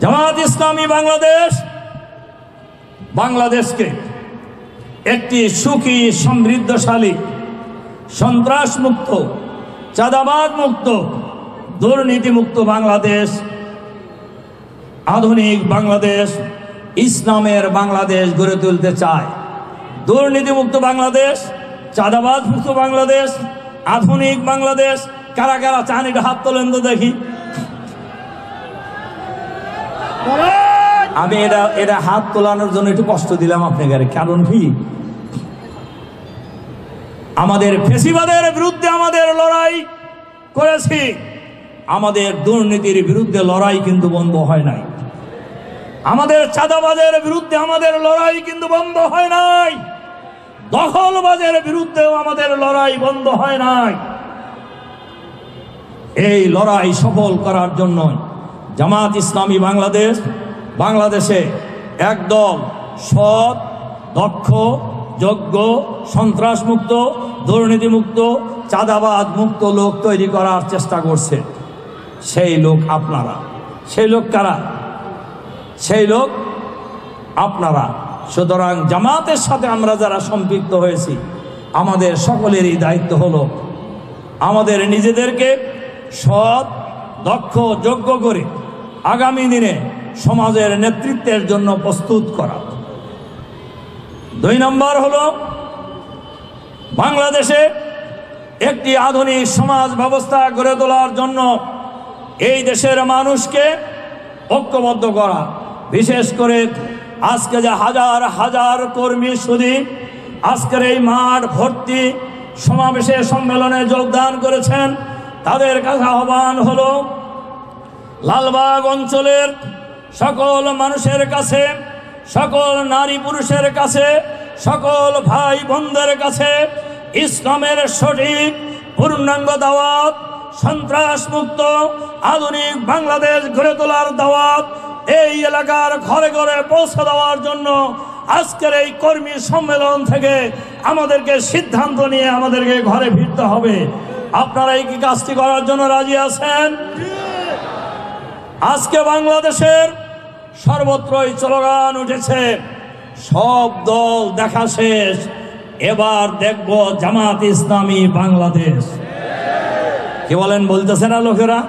জামাত ইসলামী বাংলাদেশকে একটি সুখী সমৃদ্ধশালী সন্ত্রাস মুক্ত চাঁদাবাদ মুক্ত দুর্নীতি মুক্ত বাংলাদেশ, আধুনিক বাংলাদেশ, ইসলামের বাংলাদেশ গড়ে তুলতে চায়। দুর্নীতি মুক্ত বাংলাদেশ, চাঁদাবাদ মুক্ত বাংলাদেশ, আধুনিক বাংলাদেশ। কারা কারা চান এটা হাত তোলেন তো দেখি। আমি এটা হাত তোলানোর জন্য একটু কষ্ট দিলাম আপনাকে, কারণ কি আমাদের ফ্যাসিবাদের বিরুদ্ধে আমাদের লড়াই করেছি, আমাদের দুর্নীতির বিরুদ্ধে লড়াই কিন্তু বন্ধ হয় নাই, আমাদের চাঁদাবাজের বিরুদ্ধে আমাদের লড়াই কিন্তু বন্ধ হয় নাই, দখলবাজের বিরুদ্ধেও আমাদের লড়াই বন্ধ হয় নাই। এই লড়াই সফল করার জন্য জামাত ইসলামী বাংলাদেশে একদল সৎ, দক্ষ, যোগ্য, সন্ত্রাস মুক্ত, দুর্নীতি মুক্ত, চাঁদাবাদ মুক্ত লোক তৈরি করার চেষ্টা করছে। সেই লোক আপনারা। সেই লোক কারা? সেই লোক আপনারা। সুতরাং জামাতের সাথে আমরা যারা সম্পৃক্ত হয়েছি, আমাদের সকলেরই দায়িত্ব হলো আমাদের নিজেদেরকে সৎ, দক্ষ, যোগ্য করে আগামী দিনে সমাজের নেতৃত্বের জন্য প্রস্তুত করা। 2 নম্বর হলো বাংলাদেশে একটি আধুনিক সমাজ ব্যবস্থা গড়ে তোলার জন্য এই দেশের মানুষকে ঐক্যবদ্ধ করা। বিশেষ করে আজকে যে হাজার হাজার কর্মী শুধু আজকের এই মাঠ ভর্তি সমাবেশে সম্মেলনে যোগদান করেছেন, তাদের কাছে আহ্বান হলো লালবাগ অঞ্চলের সকল মানুষের কাছে, সকল নারী পুরুষের কাছে, সকল ভাই বোনদের কাছে ইসলামের সঠিক পূর্ণাঙ্গ দাওয়াত, সন্ত্রাস মুক্ত আধুনিক বাংলাদেশ গড়ে তোলার দাওয়াত এই এলাকার ঘরে ঘরে পৌঁছে দেওয়ার জন্য আজকের এই কর্মী সম্মেলন থেকে আমাদেরকে সিদ্ধান্ত নিয়ে আমাদেরকে ঘরে ফিরতে হবে। আপনারা এই কাজটি করার জন্য রাজি আছেন? আজকে বাংলাদেশের সর্বত্রই স্লোগান উঠেছে, সব দল দেখা শেষ, এবার দেখব জামাত ইসলামী বাংলাদেশ। কি বলেন? বলতেছে না লোকেরা?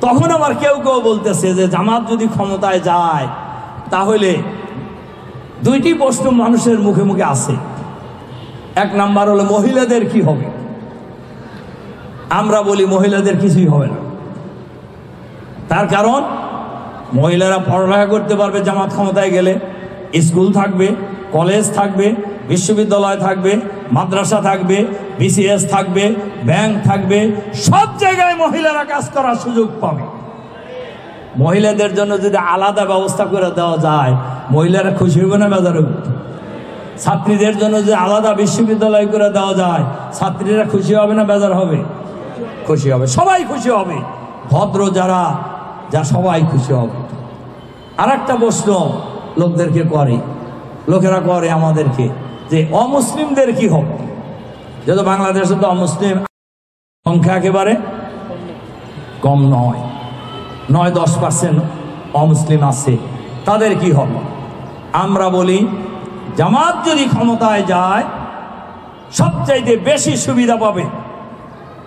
তখন আবার কেউ কেউ বলতেছে যে জামাত যদি ক্ষমতায় যায় তাহলে 2টি প্রশ্ন মানুষের মুখে মুখে আছে। 1 নাম্বার হলো মহিলাদের কি হবে? আমরা বলি মহিলাদের কিছুই হবে না। তার কারণ মহিলারা পড়ালেখা করতে পারবে জামাত ক্ষমতায় গেলে, স্কুল থাকবে, কলেজ থাকবে, বিশ্ববিদ্যালয় থাকবে, মাদ্রাসা থাকবে, বিসিএস থাকবে, ব্যাংক থাকবে, সব জায়গায় মহিলারা কাজ করার সুযোগ পাবে। মহিলাদের জন্য যদি আলাদা ব্যবস্থা করে দেওয়া যায়, মহিলারা খুশি হবে না বেজার হবে? ছাত্রীদের জন্য যদি আলাদা বিশ্ববিদ্যালয় করে দেওয়া যায়, ছাত্রীরা খুশি হবে না বেজার হবে? খুশি হবে, সবাই খুশি হবে, ভদ্র যারা সবাই খুশি হবে। আর একটা প্রশ্ন লোকেরা করে আমাদেরকে যে অমুসলিমদের কি হবে? যেহেতু বাংলাদেশে তো অমুসলিম সংখ্যা একেবারে কম নয়, 9-10% অমুসলিম আছে, তাদের কি হবে? আমরা বলি জামাত যদি ক্ষমতায় যায় সবচাইতে বেশি সুবিধা পাবে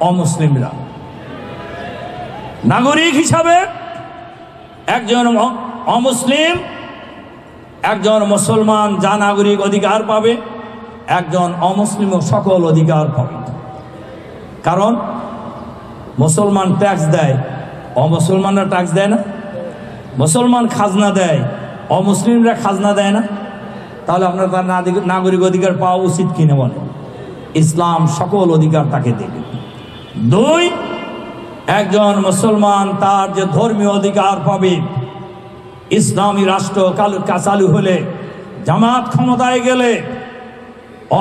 অমুসলিমরা। নাগরিক হিসাবে একজন অমুসলিম, একজন মুসলমান যা নাগরিক অধিকার পাবে, একজন অমুসলিমও সকল অধিকার পাবে। কারণ মুসলমান ট্যাক্স দেয়, অমুসলমানরা ট্যাক্স দেয় না। মুসলমান খাজনা দেয়, অমুসলিমরা খাজনা দেয় না। তাহলে আপনার তার নাগরিক অধিকার পাওয়া উচিত কিনা বলে? ইসলাম সকল অধিকার তাকে দেবে। 2, একজন মুসলমান তার যে ধর্মীয় অধিকার পাবে, ইসলামী রাষ্ট্র চালু হলে, জামাত ক্ষমতায় গেলে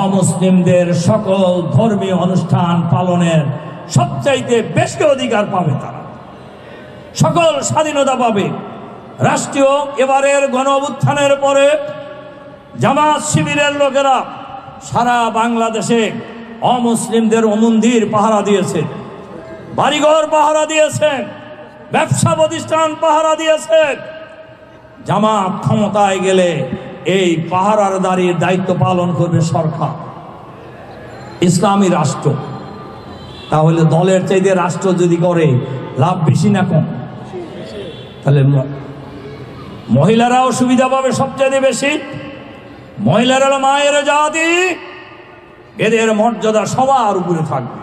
অমুসলিমদের সকল ধর্মীয় অনুষ্ঠান পালনের সবচাইতে বেশি অধিকার পাবে, তারা সকল স্বাধীনতা পাবে। রাষ্ট্রীয় এবারের গণ অভ্যুত্থানের পরে জামাত শিবিরের লোকেরা সারা বাংলাদেশে অমুসলিমদের মন্দির পাহারা দিয়েছে, বাড়িঘর পাহারা দিয়েছেন, ব্যবসা প্রতিষ্ঠান পাহারা দিয়েছে। জামাত ক্ষমতায় গেলে এই পাহারাদারির দায়িত্ব পালন করবে সরকার, ইসলামী রাষ্ট্র। তাহলে দলের চাইতে রাষ্ট্র যদি করে লাভ বেশি না কম? তাহলে মহিলারাও সুবিধা পাবে সবচেয়ে বেশি। মহিলারা হলো মায়ের জাতি, এদের মর্যাদা সবার উপরে থাকবে।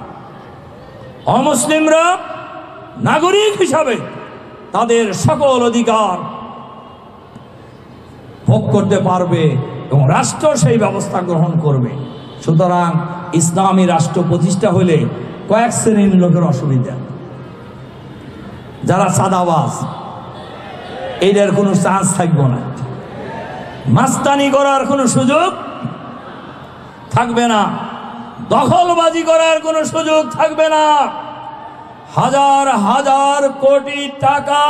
অমুসলিমরা নাগরিক হিসাবে তাদের সকল অধিকার ভোগ করতে পারবে এবং রাষ্ট্র সেই ব্যবস্থা গ্রহণ করবে। সুতরাং ইসলামী রাষ্ট্র প্রতিষ্ঠা হলে কয়েক শ্রেণীর লোকের অসুবিধা, যারা চাঁদাবাজ এদের কোনো চান্স থাকবে না, মাস্তানি করার কোনো সুযোগ থাকবে না, দখলবাজি করার কোনো সুযোগ থাকবে না। হাজার হাজার কোটি টাকা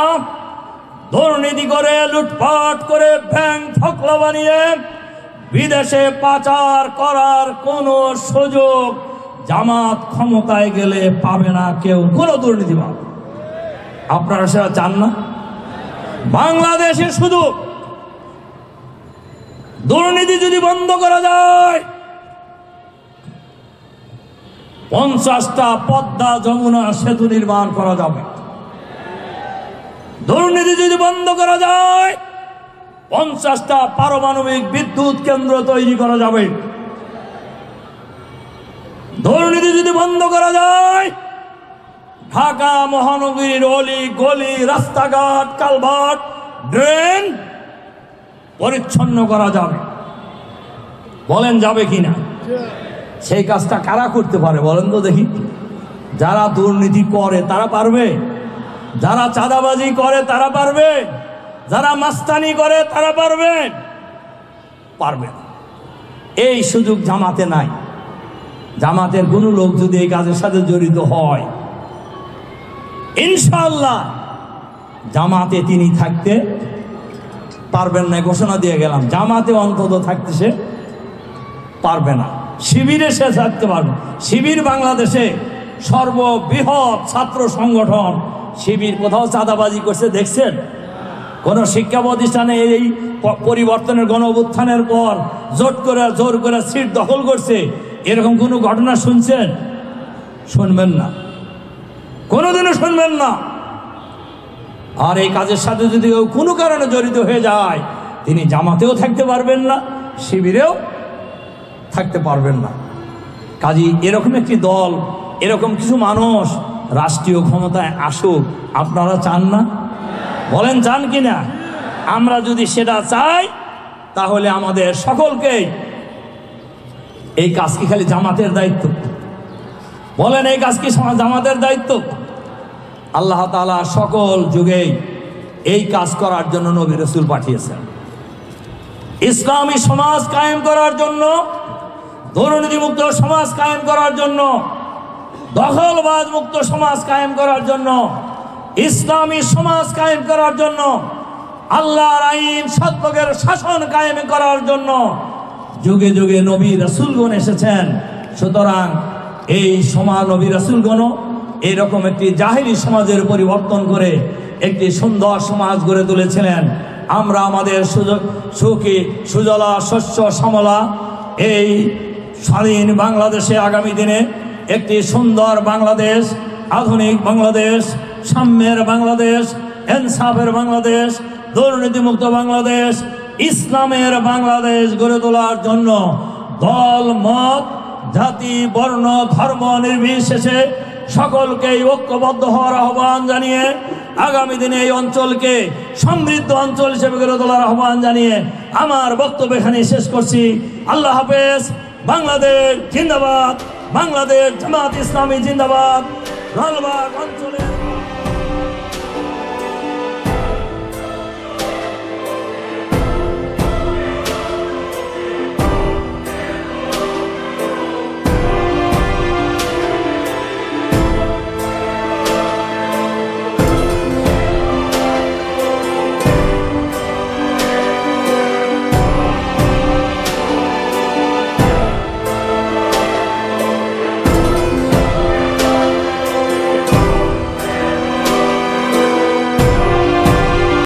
দুর্নীতি করে, লুটপাট করে, ব্যাংক ঠকলা বানিয়ে বিদেশে পাচার করার কোনো সুযোগ জামাত ক্ষমতায় গেলে পাবে না কেউ, কোনো দুর্নীতিবাদ। আপনারা সেটা চান না? বাংলাদেশে শুধু দুর্নীতি যদি বন্ধ করা যায়, 50টা পদ্মা যমুনা সেতু নির্মাণ করা যাবে। দুর্নীতি যদি বন্ধ করা যায়, 50টা পারমাণবিক বিদ্যুৎ কেন্দ্র তৈরি করা যাবে। দুর্নীতি যদি বন্ধ করা যায়, ঢাকা মহানগরীর অলি গলি, রাস্তাঘাট, কালভার্ট, ড্রেন পরিচ্ছন্ন করা যাবে। বলেন যাবে কিনা? সেই কাজটা কারা করতে পারে বলেন তো দেখি? যারা দুর্নীতি করে তারা পারবে? যারা চাঁদাবাজি করে তারা পারবে? যারা মাস্তানি করে তারা পারবে? পারবে না। এই সুযোগ জামাতে নাই। জামাতের কোনো লোক যদি এই কাজের সাথে জড়িত হয়, ইনশাআল্লাহ জামাতে তিনি থাকতে পারবেন না, ঘোষণা দিয়ে গেলাম। জামাতে অন্তত থাকতে সে পারবে না, শিবিরে সে থাকতে পারবে। শিবির বাংলাদেশে সর্ববৃহৎ ছাত্র সংগঠন। শিবির কোথাও চাঁদাবাজি করছে দেখছেন? কোন শিক্ষা প্রতিষ্ঠানে এই পরিবর্তনের গণ অভ্যুত্থানের পর জোর করে সিট দখল করছে, এরকম কোনো ঘটনা শুনছেন? শুনবেন না, কোনোদিনও শুনবেন না। আর এই কাজের সাথে যদি কেউ কোনো কারণে জড়িত হয়ে যায়, তিনি জামাতেও থাকতে পারবেন না, শিবিরেও থাকতে পারবেন না। কাজী এরকম একটি দল, এরকম কিছু মানুষ রাষ্ট্রীয় ক্ষমতায় আসুক, আপনারা চান না? বলেন চান কিনা? আমরা যদি সেটা চাই, তাহলে আমাদের সকলকেই এই কাজ কি খালি জামাতের দায়িত্ব? বলেন এই কাজ কি জামাতের দায়িত্ব? আল্লাহ তাআলা সকল যুগেই এই কাজ করার জন্য নবী রাসূল পাঠিয়েছেন। ইসলামী সমাজ কায়েম করার জন্য, দুর্নীতিমুক্ত সমাজ কায়েম করার জন্য, দখলবাজ মুক্ত সমাজ কায়েম করার জন্য, ইসলামী সমাজ কায়েম করার জন্য, আল্লাহর আইন সত্যের শাসন কায়েম করার জন্য যুগে যুগে নবী রাসূলগণ এসেছেন। সুতরাং এই সমাজ নবী রাসূলগণ এইরকম একটি জাহেলি সমাজের পরিবর্তন করে একটি সুন্দর সমাজ গড়ে তুলেছিলেন। আমরা আমাদের সুখী সুজলা শস্য শ্যামলা এই স্বাধীন বাংলাদেশে আগামী দিনে একটি সুন্দর বাংলাদেশ, আধুনিক বাংলাদেশ, সাম্যের বাংলাদেশ, ইনসাফের বাংলাদেশ, দুর্নীতিমুক্ত বাংলাদেশ, ইসলামের বাংলাদেশ গড়ে তোলার জন্য দল মত জাতি বর্ণ ধর্ম নির্বিশেষে সকলকে ঐক্যবদ্ধ হওয়ার আহ্বান জানিয়ে আগামী দিনে এই অঞ্চলকে সমৃদ্ধ অঞ্চল হিসেবে গড়ে তোলার আহ্বান জানিয়ে আমার বক্তব্য এখানে শেষ করছি। আল্লাহ হাফেজ। বাংলাদেশ জিন্দাবাদ, বাংলাদেশ জামাত ইসলামী জিন্দাবাদ। লালবাগ অঞ্চলের